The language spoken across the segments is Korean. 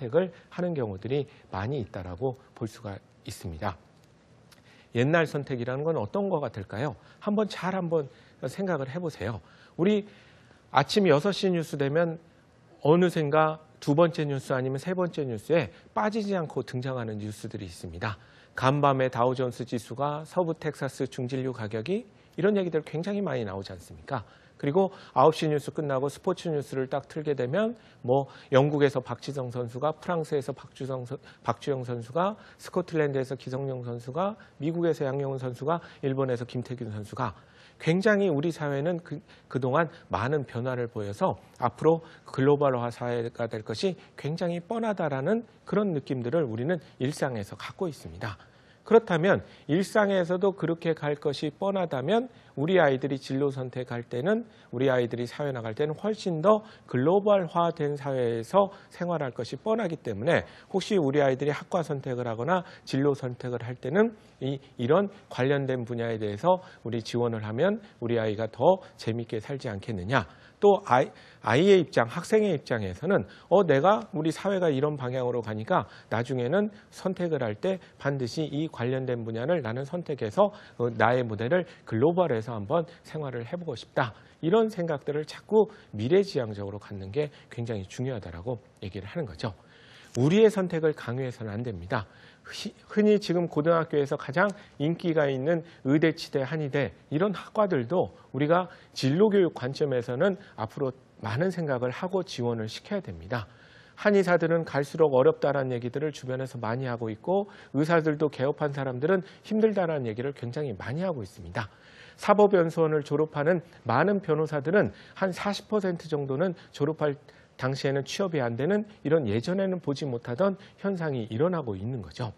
선택을 하는 경우들이 많이 있다라고 볼 수가 있습니다. 옛날 선택이라는 건 어떤 거 같을까요? 한번 생각을 해보세요. 우리 아침 6시 뉴스 되면 어느샌가 두 번째 뉴스 아니면 세 번째 뉴스에 빠지지 않고 등장하는 뉴스들이 있습니다. 간밤에 다우존스 지수가 서부 텍사스 중진류 가격이 이런 얘기들 굉장히 많이 나오지 않습니까? 그리고 9시 뉴스 끝나고 스포츠 뉴스를 딱 틀게 되면 뭐 영국에서 박지성 선수가, 프랑스에서 박주영 선수가, 스코틀랜드에서 기성용 선수가, 미국에서 양용훈 선수가, 일본에서 김태균 선수가 굉장히 우리 사회는 그동안 많은 변화를 보여서 앞으로 글로벌화 사회가 될 것이 굉장히 뻔하다라는 그런 느낌들을 우리는 일상에서 갖고 있습니다. 그렇다면 일상에서도 그렇게 갈 것이 뻔하다면 우리 아이들이 진로 선택할 때는, 우리 아이들이 사회 나갈 때는 훨씬 더 글로벌화된 사회에서 생활할 것이 뻔하기 때문에 혹시 우리 아이들이 학과 선택을 하거나 진로 선택을 할 때는 이런 관련된 분야에 대해서 우리 지원을 하면 우리 아이가 더 재미있게 살지 않겠느냐. 또 아이의 입장, 학생의 입장에서는 내가 우리 사회가 이런 방향으로 가니까 나중에는 선택을 할 때 반드시 이 관련된 분야를 나는 선택해서 나의 무대를 글로벌해서 한번 생활을 해보고 싶다. 이런 생각들을 자꾸 미래지향적으로 갖는 게 굉장히 중요하다라고 얘기를 하는 거죠. 우리의 선택을 강요해서는 안 됩니다. 흔히 지금 고등학교에서 가장 인기가 있는 의대치대, 한의대 이런 학과들도 우리가 진로교육 관점에서는 앞으로 많은 생각을 하고 지원을 시켜야 됩니다. 한의사들은 갈수록 어렵다라는 얘기들을 주변에서 많이 하고 있고 의사들도 개업한 사람들은 힘들다라는 얘기를 굉장히 많이 하고 있습니다. 사법연수원을 졸업하는 많은 변호사들은 한 40% 정도는 졸업할 당시에는 취업이 안 되는 이런 예전에는 보지 못하던 현상이 일어나고 있는 거죠.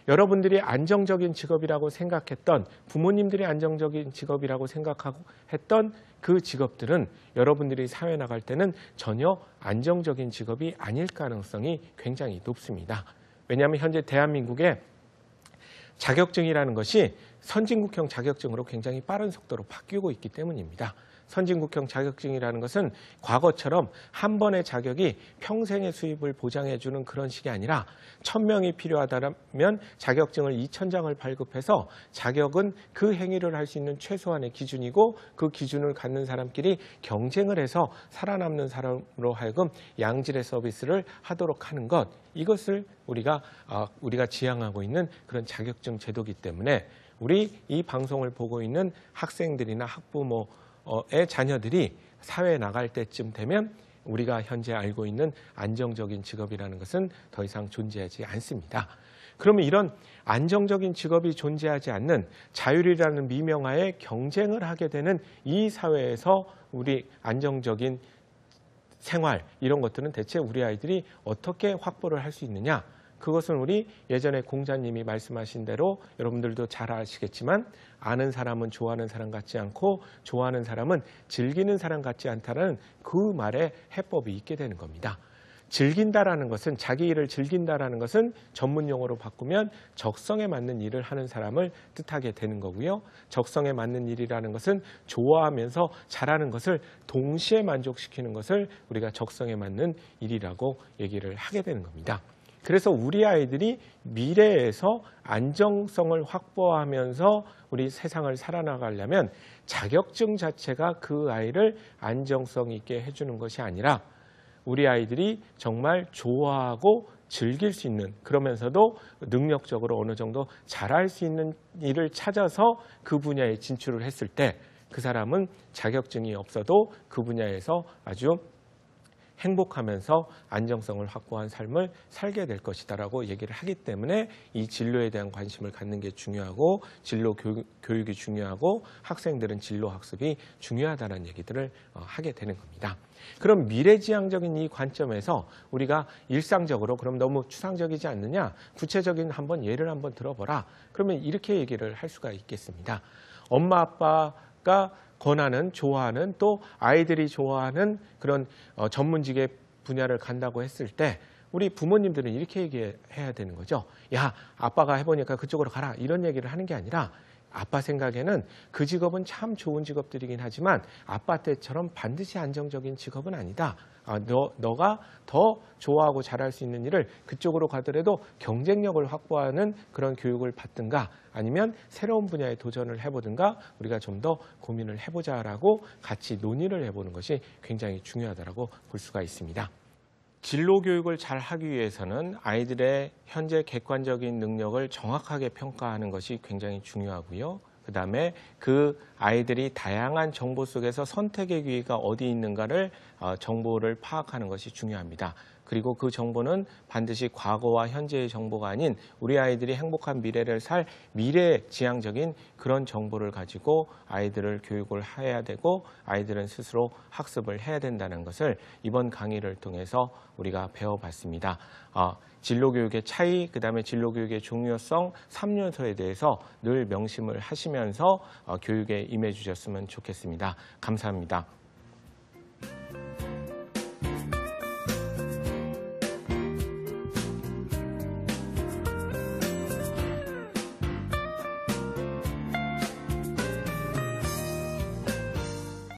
여러분들이 안정적인 직업이라고 생각했던, 부모님들이 안정적인 직업이라고 생각하고 했던 그 직업들은 여러분들이 사회 나갈 때는 전혀 안정적인 직업이 아닐 가능성이 굉장히 높습니다. 왜냐하면 현재 대한민국에 자격증이라는 것이 선진국형 자격증으로 굉장히 빠른 속도로 바뀌고 있기 때문입니다. 선진국형 자격증이라는 것은 과거처럼 한 번의 자격이 평생의 수입을 보장해주는 그런 식이 아니라 1000명이 필요하다면 자격증을 2000장을 발급해서 자격은 그 행위를 할 수 있는 최소한의 기준이고 그 기준을 갖는 사람끼리 경쟁을 해서 살아남는 사람으로 하여금 양질의 서비스를 하도록 하는 것, 이것을 우리가 지향하고 있는 그런 자격증 제도이기 때문에 우리 이 방송을 보고 있는 학생들이나 학부모 의 자녀들이 사회에 나갈 때쯤 되면 우리가 현재 알고 있는 안정적인 직업이라는 것은 더 이상 존재하지 않습니다. 그러면 이런 안정적인 직업이 존재하지 않는 자율이라는 미명하에 경쟁을 하게 되는 이 사회에서 우리 안정적인 생활, 이런 것들은 대체 우리 아이들이 어떻게 확보를 할 수 있느냐? 그것은 우리 예전에 공자님이 말씀하신 대로 여러분들도 잘 아시겠지만 아는 사람은 좋아하는 사람 같지 않고 좋아하는 사람은 즐기는 사람 같지 않다는 그 말에 해법이 있게 되는 겁니다. 즐긴다라는 것은, 자기 일을 즐긴다라는 것은 전문 용어로 바꾸면 적성에 맞는 일을 하는 사람을 뜻하게 되는 거고요. 적성에 맞는 일이라는 것은 좋아하면서 잘하는 것을 동시에 만족시키는 것을 우리가 적성에 맞는 일이라고 얘기를 하게 되는 겁니다. 그래서 우리 아이들이 미래에서 안정성을 확보하면서 우리 세상을 살아나가려면 자격증 자체가 그 아이를 안정성 있게 해주는 것이 아니라 우리 아이들이 정말 좋아하고 즐길 수 있는, 그러면서도 능력적으로 어느 정도 잘할 수 있는 일을 찾아서 그 분야에 진출을 했을 때 그 사람은 자격증이 없어도 그 분야에서 아주 행복하면서 안정성을 확보한 삶을 살게 될 것이다라고 얘기를 하기 때문에 이 진로에 대한 관심을 갖는 게 중요하고 진로 교육이 중요하고 학생들은 진로 학습이 중요하다는 얘기들을 하게 되는 겁니다. 그럼 미래지향적인 이 관점에서 우리가 일상적으로, 그럼 너무 추상적이지 않느냐? 구체적인 예를 한번 들어보라. 그러면 이렇게 얘기를 할 수가 있겠습니다. 엄마 아빠가 권하는, 좋아하는, 또 아이들이 좋아하는 그런 전문직의 분야를 간다고 했을 때 우리 부모님들은 이렇게 얘기해야 되는 거죠. 야, 아빠가 해보니까 그쪽으로 가라, 이런 얘기를 하는 게 아니라 아빠 생각에는 그 직업은 참 좋은 직업들이긴 하지만 아빠 때처럼 반드시 안정적인 직업은 아니다. 너가 더 좋아하고 잘할 수 있는 일을 그쪽으로 가더라도 경쟁력을 확보하는 그런 교육을 받든가 아니면 새로운 분야에 도전을 해보든가 우리가 좀 더 고민을 해보자라고 같이 논의를 해보는 것이 굉장히 중요하다고 볼 수가 있습니다. 진로 교육을 잘 하기 위해서는 아이들의 현재 객관적인 능력을 정확하게 평가하는 것이 굉장히 중요하고요. 그다음에 그 아이들이 다양한 정보 속에서 선택의 기회가 어디 있는가를 정보를 파악하는 것이 중요합니다. 그리고 그 정보는 반드시 과거와 현재의 정보가 아닌 우리 아이들이 행복한 미래를 살 미래지향적인 그런 정보를 가지고 아이들을 교육을 해야 되고 아이들은 스스로 학습을 해야 된다는 것을 이번 강의를 통해서 우리가 배워봤습니다. 진로교육의 차이, 그다음에 진로교육의 중요성, 3요소에 대해서 늘 명심을 하시면서 교육에 임해 주셨으면 좋겠습니다. 감사합니다.